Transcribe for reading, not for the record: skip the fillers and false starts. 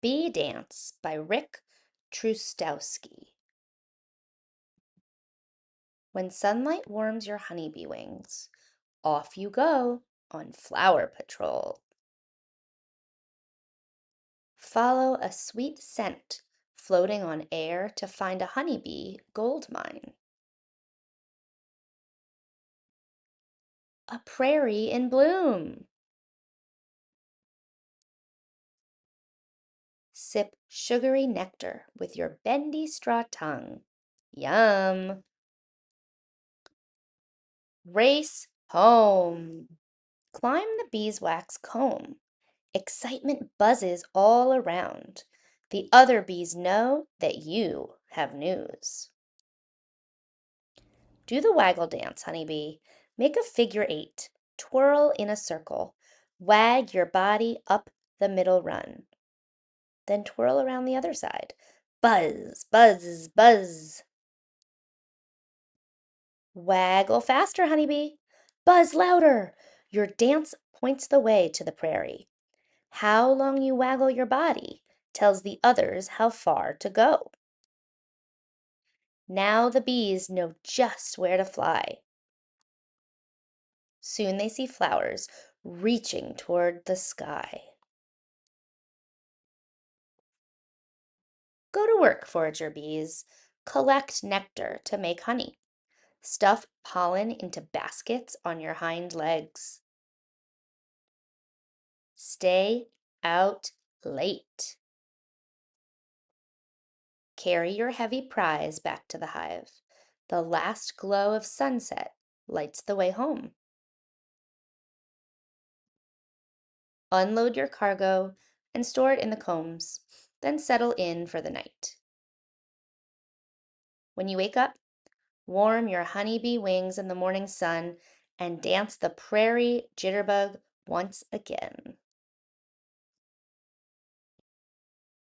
Bee Dance by Rick Chrustowski. When sunlight warms your honeybee wings, off you go on flower patrol. Follow a sweet scent floating on air to find a honeybee gold mine. A prairie in bloom. Sip sugary nectar with your bendy straw tongue. Yum! Race home. Climb the beeswax comb. Excitement buzzes all around. The other bees know that you have news. Do the waggle dance, honeybee. Make a figure 8. Twirl in a circle. Wag your body up the middle run. Then twirl around the other side. Buzz, buzz, buzz. Waggle faster, honeybee. Buzz louder. Your dance points the way to the prairie. How long you waggle your body tells the others how far to go. Now the bees know just where to fly. Soon they see flowers reaching toward the sky. Go to work, forager bees. Collect nectar to make honey. Stuff pollen into baskets on your hind legs. Stay out late. Carry your heavy prize back to the hive. The last glow of sunset lights the way home. Unload your cargo and store it in the combs, then settle in for the night. When you wake up, warm your honeybee wings in the morning sun and dance the prairie jitterbug once again.